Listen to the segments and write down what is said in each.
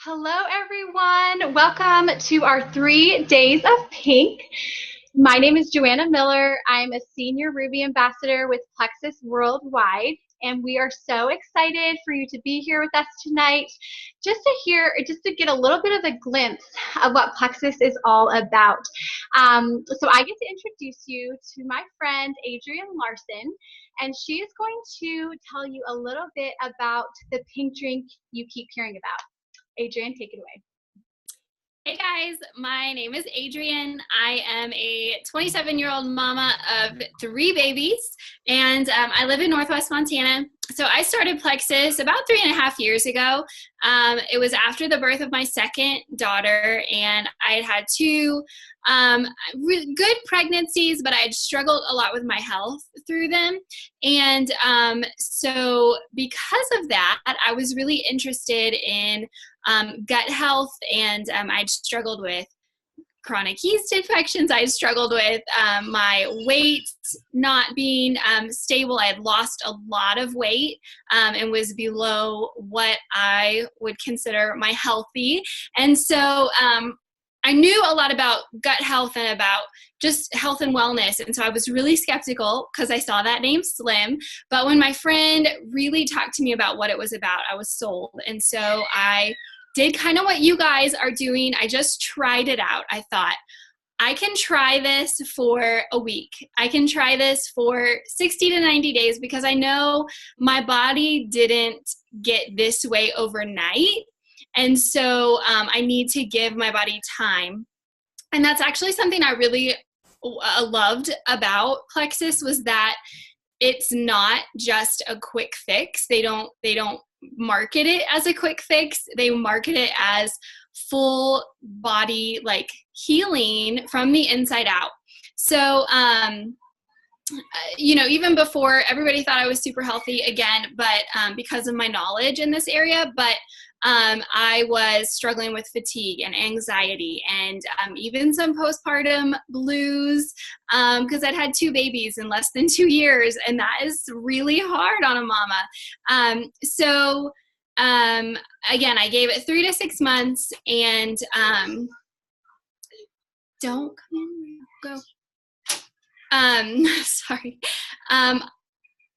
Hello, everyone. Welcome to our 3 days of pink. My name is Joanna Miller. I'm a senior Ruby ambassador with Plexus Worldwide, and we are so excited for you to be here with us tonight, just to get a little bit of a glimpse of what Plexus is all about. So I get to introduce you to my friend Adrienne Larson, and she is going to tell you a little bit about the pink drink you keep hearing about. Adrienne, take it away. Hey guys, my name is Adrienne. I am a 27-year-old mama of 3 babies, and I live in Northwest Montana. So I started Plexus about 3.5 years ago. It was after the birth of my second daughter, and I had had 2 good pregnancies, but I had struggled a lot with my health through them. And so because of that, I was really interested in gut health, and I'd struggled with chronic yeast infections. I struggled with my weight not being stable. I had lost a lot of weight and was below what I would consider my healthy. And so I knew a lot about gut health and about just health and wellness. And so I was really skeptical because I saw that name Slim. But when my friend really talked to me about what it was about, I was sold. And so I did kind of what you guys are doing. I just tried it out. I thought, I can try this for a week. I can try this for 60 to 90 days because I know my body didn't get this way overnight. And so I need to give my body time. And that's actually something I really loved about Plexus, was that it's not just a quick fix. They don't market it as a quick fix. They market it as full body, like, healing from the inside out. So even before, everybody thought I was super healthy again, but because of my knowledge in this area, but I was struggling with fatigue and anxiety and even some postpartum blues because I'd had 2 babies in less than 2 years, and that is really hard on a mama. So again, I gave it 3 to 6 months, and don't come in, go. Sorry.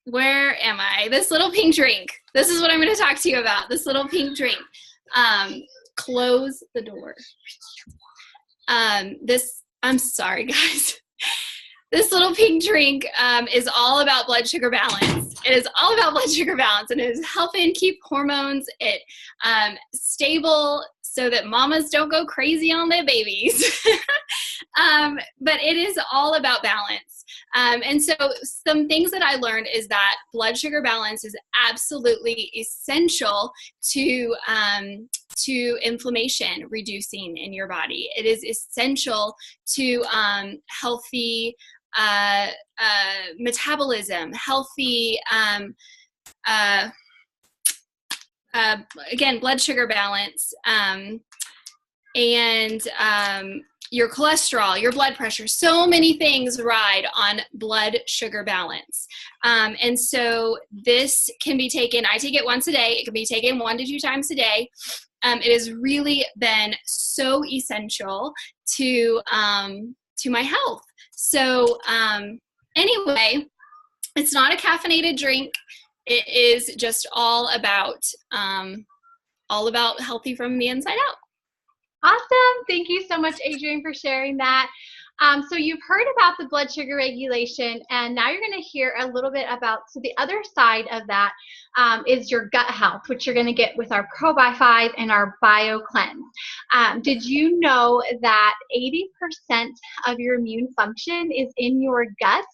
Where am I? This little pink drink. This is what I'm going to talk to you about. This little pink drink. Close the door. I'm sorry, guys. This little pink drink is all about blood sugar balance. It is all about blood sugar balance, and it is helping keep hormones stable so that mamas don't go crazy on their babies. But it is all about balance. And so some things that I learned is that blood sugar balance is absolutely essential to inflammation reducing in your body. It is essential to healthy metabolism, healthy, again, blood sugar balance, and your cholesterol, your blood pressure. So many things ride on blood sugar balance. And so this can be taken, I take it once a day. It can be taken 1 to 2 times a day. It has really been so essential to my health. So anyway, it's not a caffeinated drink. It is just all about healthy from the inside out. Awesome. Thank you so much, Adrienne, for sharing that. So you've heard about the blood sugar regulation, and now you're going to hear a little bit about, so the other side of that is your gut health, which you're going to get with our Pro by 5 and our Bio Cleanse. Did you know that 80% of your immune function is in your gut,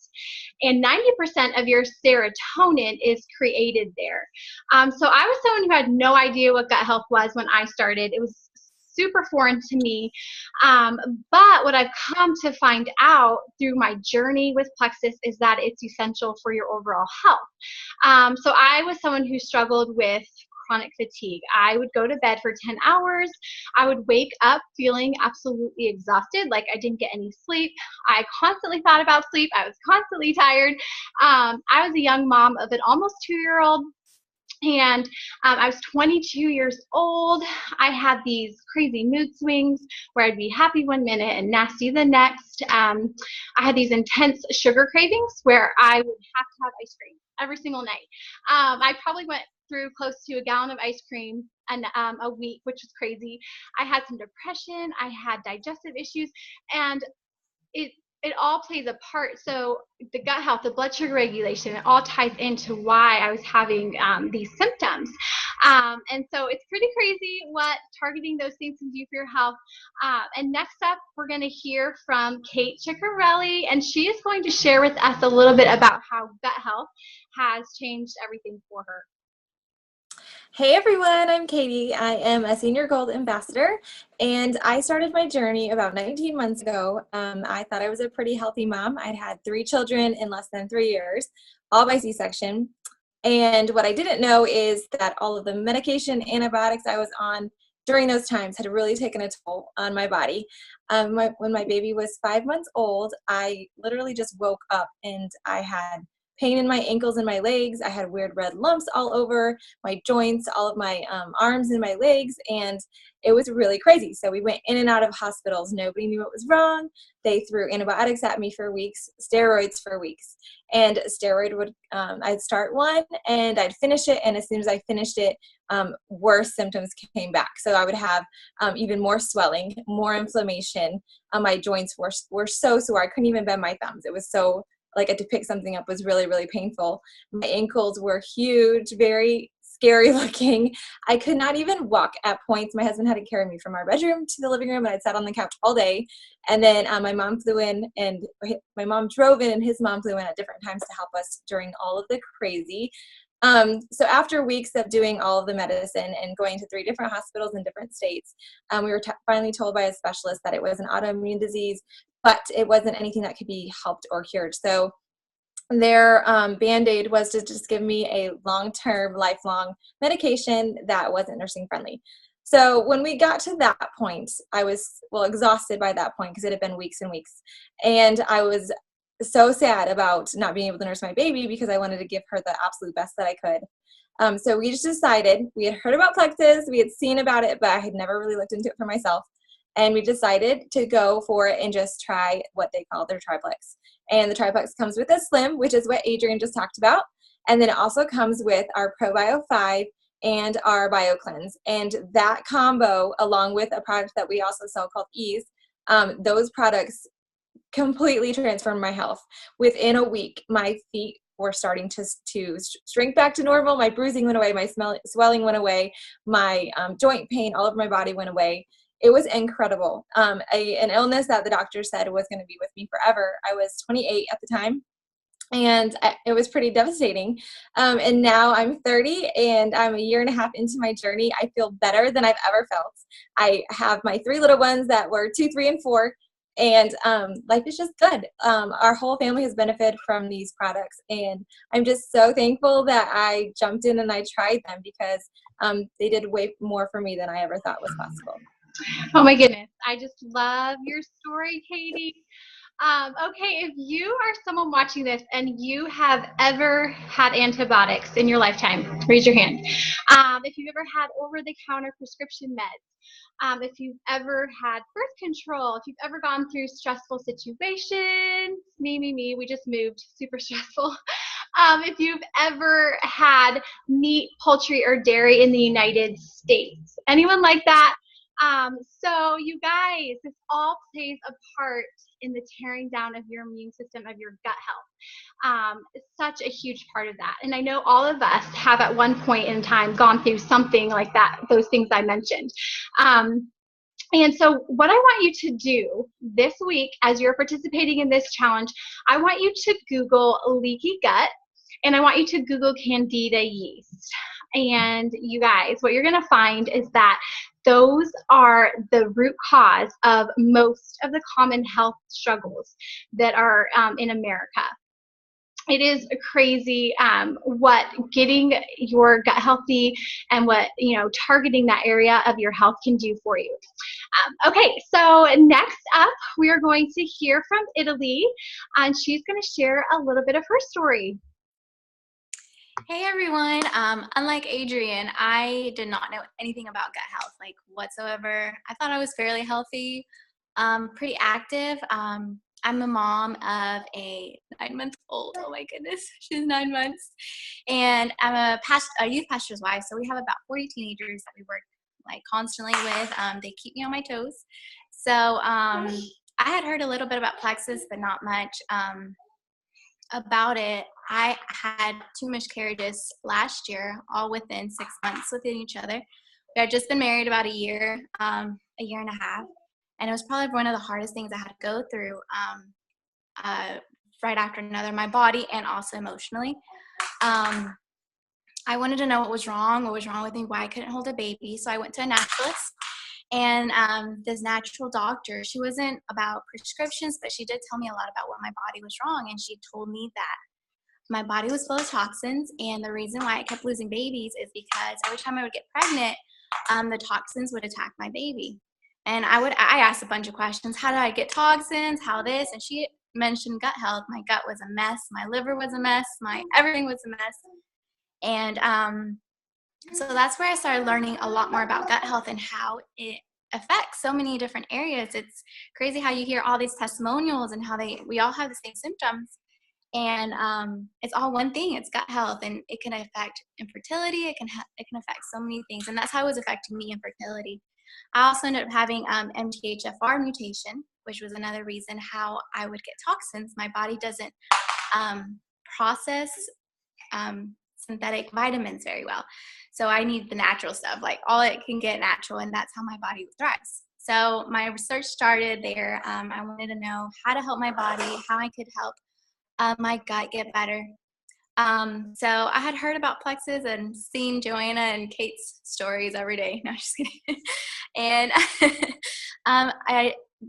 and 90% of your serotonin is created there? So I was someone who had no idea what gut health was when I started. It was super foreign to me. But what I've come to find out through my journey with Plexus is that it's essential for your overall health. So I was someone who struggled with chronic fatigue. I would go to bed for 10 hours. I would wake up feeling absolutely exhausted, like I didn't get any sleep. I constantly thought about sleep. I was constantly tired. I was a young mom of an almost 2-year-old. And I was 22 years old. I had these crazy mood swings where I'd be happy one minute and nasty the next. I had these intense sugar cravings where I would have ice cream every single night. I probably went through close to a gallon of ice cream a week, which was crazy. I had some depression. I had digestive issues, and it it all plays a part. So the gut health, the blood sugar regulation, it all ties into why I was having these symptoms. And so it's pretty crazy what targeting those things can do for your health. And next up, we're going to hear from Kate Ciccarelli, and she is going to share with us a little bit about how gut health has changed everything for her. Hey everyone, I'm Katie. I am a senior gold ambassador, and I started my journey about 19 months ago. I thought I was a pretty healthy mom. I'd had 3 children in less than 3 years, all by C-section. And what I didn't know is that all of the medication, antibiotics I was on during those times had really taken a toll on my body. When my baby was 5 months old, I literally just woke up and I had pain in my ankles and my legs. I had weird red lumps all over my joints, all of my arms and my legs, and it was really crazy. So we went in and out of hospitals. Nobody knew what was wrong. They threw antibiotics at me for weeks, steroids for weeks. And steroid would, I'd start one and I'd finish it, and as soon as I finished it, worse symptoms came back. So I would have even more swelling, more inflammation. My joints were so sore. I couldn't even bend my thumbs. It was so, like, to pick something up was really, really painful. My ankles were huge, very scary looking. I could not even walk at points. My husband had to carry me from our bedroom to the living room, and I'd sat on the couch all day. And then my mom flew in, and my mom drove in, and his mom flew in at different times to help us during all of the crazy. So after weeks of doing all of the medicine and going to 3 different hospitals in different states, we were finally told by a specialist that it was an autoimmune disease, but it wasn't anything that could be helped or cured. So their Band-Aid was to just give me a long-term, lifelong medication that wasn't nursing friendly. So when we got to that point, I was, exhausted by that point because it had been weeks and weeks. And I was so sad about not being able to nurse my baby because I wanted to give her the absolute best that I could. So we just decided, we had heard about Plexus, we had seen about it, but I had never really looked into it for myself. And we decided to go for it and just try what they call their triplex. And the triplex comes with a Slim, which is what Adrienne just talked about. And then it also comes with our ProBio 5 and our BioCleanse. And that combo, along with a product that we also sell called Ease, those products completely transformed my health. Within a week, my feet were starting to shrink back to normal. My bruising went away. My swelling went away. My joint pain all over my body went away. It was incredible. An illness that the doctor said was going to be with me forever. I was 28 at the time, and it was pretty devastating. And now I'm 30, and I'm a year and a half into my journey. I feel better than I've ever felt. I have my 3 little ones that were 2, 3, and 4, and life is just good. Our whole family has benefited from these products, and I'm just so thankful that I jumped in and I tried them because they did way more for me than I ever thought was possible. Oh my goodness. I just love your story, Katie. Okay, if you are someone watching this and you have ever had antibiotics in your lifetime, raise your hand. If you've ever had over-the-counter prescription meds, if you've ever had birth control, if you've ever gone through stressful situations, me, we just moved, super stressful. If you've ever had meat, poultry, or dairy in the United States, anyone like that? So you guys, this all plays a part in the tearing down of your immune system, of your gut health. It's such a huge part of that. And I know all of us have at one point in time gone through something like that, those things I mentioned. And so what I want you to do this week, as you're participating in this challenge, I want you to Google leaky gut, and I want you to Google Candida yeast. And you guys, what you're going to find is that those are the root cause of most of the common health struggles that are in America. It is crazy what getting your gut healthy and what, targeting that area of your health can do for you. Okay, so next up, we are going to hear from Italy, and she's going to share a little bit of her story. Hey everyone. Unlike Adrian, I did not know anything about gut health, like whatsoever. I thought I was fairly healthy, pretty active. I'm a mom of a 9-month-old. Oh my goodness, she's 9 months, and I'm a youth pastor's wife. So we have about 40 teenagers that we work like constantly with. They keep me on my toes. So I had heard a little bit about plexus, but not much. About it, I had 2 miscarriages last year, all within 6 months within each other. We had just been married about a year and a half, and it was probably one of the hardest things I had to go through uh, right after another, my body and also emotionally. Um, I wanted to know what was wrong with me, why I couldn't hold a baby. So I went to a naturalist, and this natural doctor, she wasn't about prescriptions, but she did tell me a lot about what my body was wrong. And she told me that my body was full of toxins, and the reason why I kept losing babies is because every time I would get pregnant, the toxins would attack my baby. And I asked a bunch of questions. How did I get toxins? How this? And she mentioned gut health. My gut was a mess. My liver was a mess. My everything was a mess. And so that's where I started learning a lot more about gut health and how it affects so many different areas. It's crazy how you hear all these testimonials and how we all have the same symptoms. And it's all one thing. It's gut health, and it can affect infertility. It can affect so many things, and that's how it was affecting me, infertility. I also ended up having MTHFR mutation, which was another reason how I would get toxins. My body doesn't process synthetic vitamins very well. So I need the natural stuff, like all it can get natural, and that's how my body thrives. So my research started there. I wanted to know how to help my body, how I could help my gut get better. So I had heard about plexus and seen Joanna and Kate's stories every day. No, just kidding. And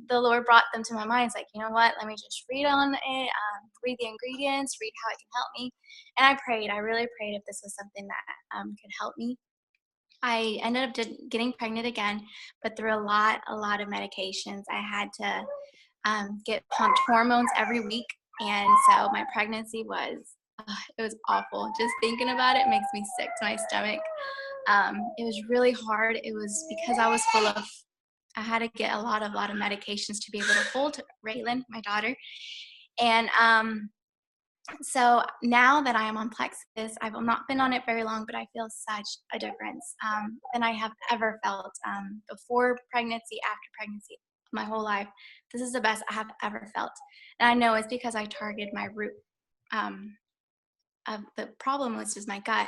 the Lord brought them to my mind. It's like, you know what? Let me just read on it, read the ingredients, read how it can help me. And I prayed. I really prayed if this was something that could help me. I ended up getting pregnant again, but through a lot of medications. I had to get pumped hormones every week, and so my pregnancy was it was awful. Just thinking about it makes me sick to my stomach. It was really hard. It was because I had to get a lot of medications to be able to hold Raylan, my daughter. And so now that I am on Plexus, I've not been on it very long, but I feel such a difference than I have ever felt before pregnancy, after pregnancy, my whole life. This is the best I have ever felt. And I know it's because I targeted my root of the problem, which is my gut.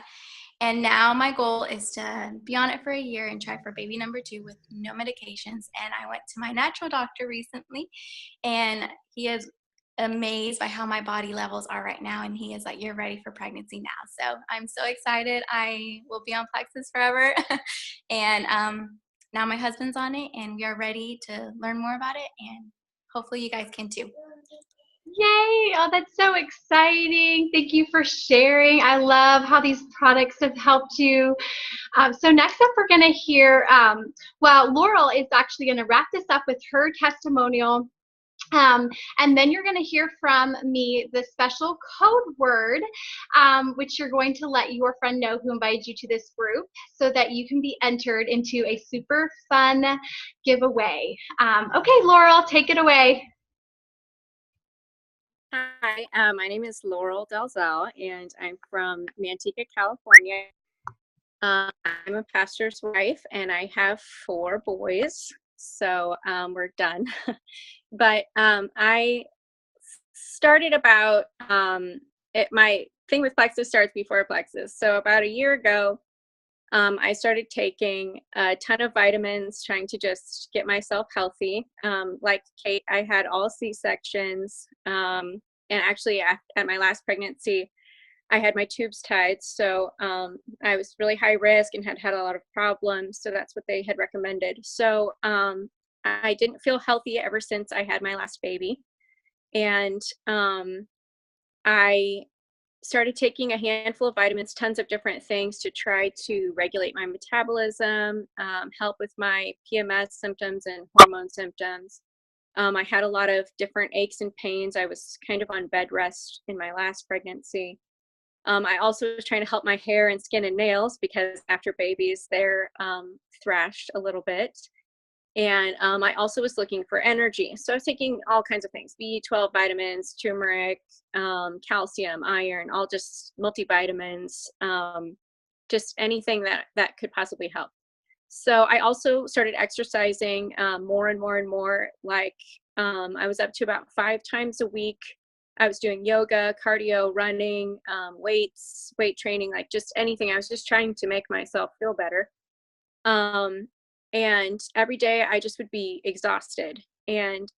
And now my goal is to be on it for a year and try for baby number 2 with no medications. And I went to my natural doctor recently, and he is amazed by how my body levels are right now. And he is like, you're ready for pregnancy now. So I'm so excited. I will be on Plexus forever. And now my husband's on it, and we are ready to learn more about it. And hopefully you guys can too. Yay! Oh, that's so exciting. Thank you for sharing. I love how these products have helped you. So next up, we're going to hear, Laurel is actually going to wrap this up with her testimonial. And then you're going to hear from me the special code word, which you're going to let your friend know who invited you to this group so that you can be entered into a super fun giveaway. Okay, Laurel, take it away. Hi, my name is Laurel Dalzell, and I'm from Manteca, California. I'm a pastor's wife, and I have 4 boys, so we're done. But I started about my thing with Plexus starts before Plexus. So about a year ago, I started taking a ton of vitamins, trying to just get myself healthy. Like Kate, I had all C-sections. And actually at my last pregnancy, I had my tubes tied. So I was really high risk and had a lot of problems. So that's what they had recommended. So I didn't feel healthy ever since I had my last baby. And I started taking a handful of vitamins, tons of different things to try to regulate my metabolism, help with my PMS symptoms and hormone symptoms. I had a lot of different aches and pains. I was kind of on bed rest in my last pregnancy. I also was trying to help my hair and skin and nails because after babies, they're thrashed a little bit. And I also was looking for energy. So I was taking all kinds of things, B12 vitamins, turmeric, calcium, iron, all just multivitamins, just anything that could possibly help. So I also started exercising more and more and more. Like I was up to about 5 times a week. I was doing yoga, cardio, running, weights, weight training, like just anything. I was just trying to make myself feel better. And every day I just would be exhausted. And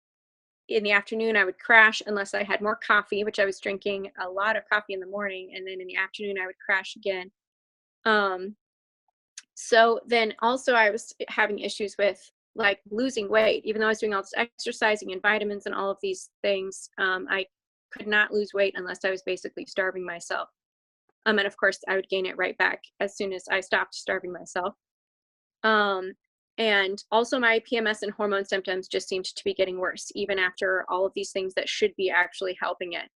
in the afternoon, I would crash unless I had more coffee, which I was drinking a lot of coffee in the morning. And then in the afternoon, I would crash again. So then also I was having issues with like losing weight, even though I was doing all this exercising and vitamins and all of these things. I could not lose weight unless I was basically starving myself. And of course I would gain it right back as soon as I stopped starving myself. And also my PMS and hormone symptoms just seemed to be getting worse, even after all of these things that should be actually helping it.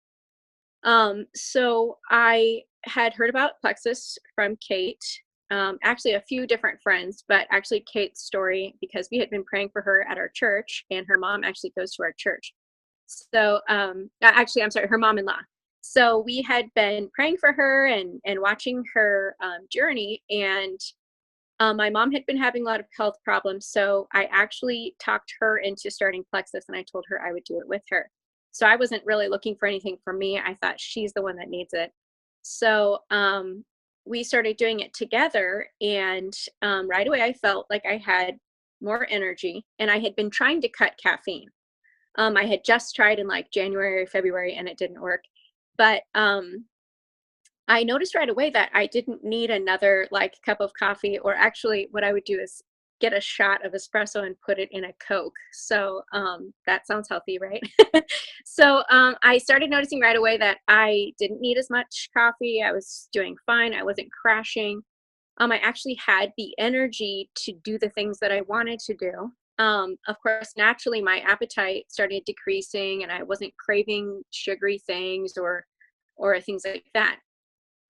So I had heard about Plexus from Kate, actually a few different friends, but actually Kate's story, because we had been praying for her at our church, and her mom actually goes to our church. So actually, I'm sorry, her mom-in-law. So we had been praying for her and watching her journey, and my mom had been having a lot of health problems. So I actually talked her into starting Plexus, and I told her I would do it with her. So I wasn't really looking for anything from me. I thought she's the one that needs it. So we started doing it together, and right away I felt like I had more energy, and I had been trying to cut caffeine. I had just tried in like January or February, and it didn't work. But I noticed right away that I didn't need another like cup of coffee, or actually what I would do is get a shot of espresso and put it in a Coke. So that sounds healthy, right? So I started noticing right away that I didn't need as much coffee. I was doing fine. I wasn't crashing. I actually had the energy to do the things that I wanted to do. Of course, naturally, my appetite started decreasing, and I wasn't craving sugary things or things like that.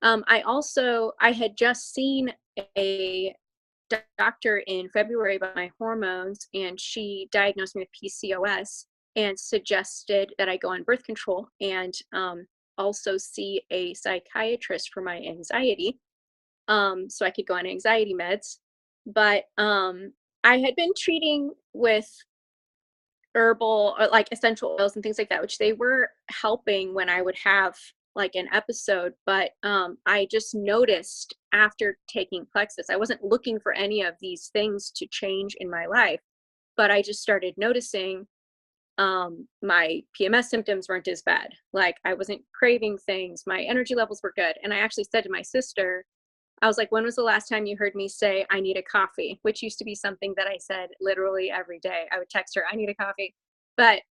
I had just seen a doctor in February about my hormones, and she diagnosed me with PCOS and suggested that I go on birth control and also see a psychiatrist for my anxiety, so I could go on anxiety meds. But I had been treating with herbal or like essential oils and things like that, which they were helping when I would have like an episode. But I just noticed after taking Plexus, I wasn't looking for any of these things to change in my life, but I just started noticing my PMS symptoms weren't as bad. Like I wasn't craving things. My energy levels were good. And I actually said to my sister, I was like, when was the last time you heard me say, I need a coffee? Which used to be something that I said literally every day. I would text her, I need a coffee. But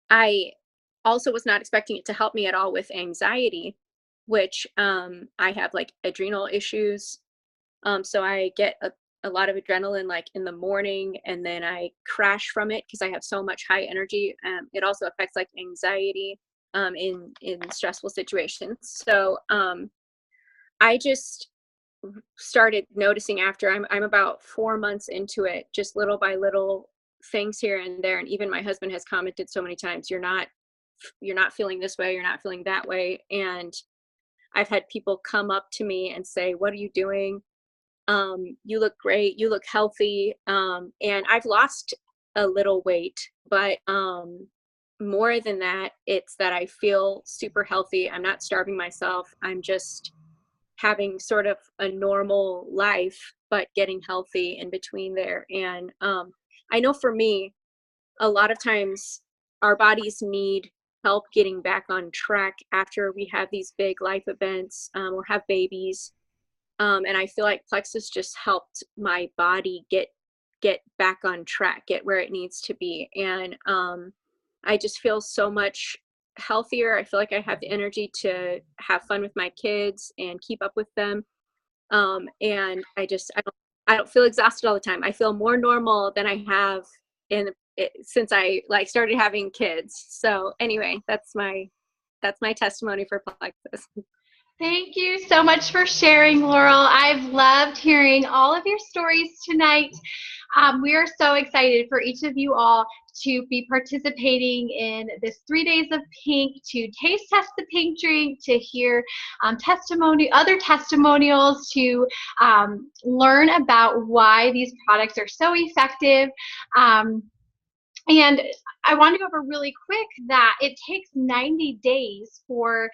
I also was not expecting it to help me at all with anxiety, which I have like adrenal issues. So I get a lot of adrenaline like in the morning, and then I crash from it because I have so much high energy. It also affects like anxiety in stressful situations. So I just started noticing after I'm about 4 months into it, just little by little things here and there. And even my husband has commented so many times, you're not feeling this way, you're not feeling that way. And I've had people come up to me and say, what are you doing? You look great, you look healthy. And I've lost a little weight, but more than that, it's that I feel super healthy. I'm not starving myself. I'm just having sort of a normal life, but getting healthy in between there. And I know for me, a lot of times our bodies need help getting back on track after we have these big life events or have babies. And I feel like Plexus just helped my body get back on track, get where it needs to be. And I just feel so much healthier. I feel like I have the energy to have fun with my kids and keep up with them. And I don't feel exhausted all the time. I feel more normal than I have since I like started having kids. So anyway, that's my that's my testimony for Plexus. Thank you so much for sharing, Laurel. I've loved hearing all of your stories tonight. We are so excited for each of you all to be participating in this 3 days of pink, to taste test the pink drink, to hear other testimonials, to learn about why these products are so effective. And I want to go over really quick that it takes 90 days for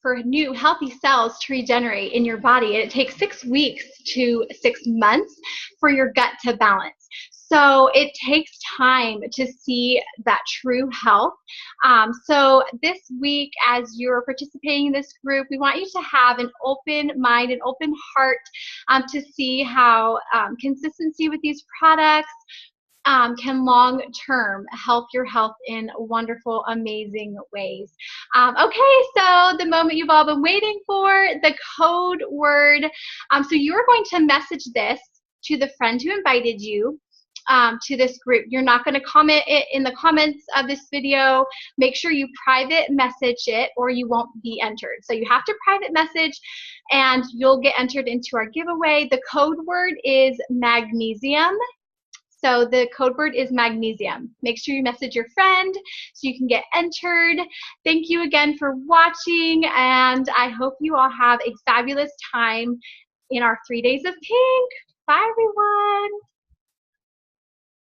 for new healthy cells to regenerate in your body, and it takes 6 weeks to 6 months for your gut to balance. So it takes time to see that true health. So this week, as you're participating in this group, we want you to have an open mind, an open heart to see how consistency with these products can long-term help your health in wonderful, amazing ways. Okay, so the moment you've all been waiting for, the code word. So you're going to message this to the friend who invited you to this group. You're not going to comment it in the comments of this video. Make sure you private message it or you won't be entered. So you have to private message and you'll get entered into our giveaway. The code word is magnesium. So the code word is magnesium. Make sure you message your friend so you can get entered. Thank you again for watching, and I hope you all have a fabulous time in our 3 days of pink. Bye, everyone.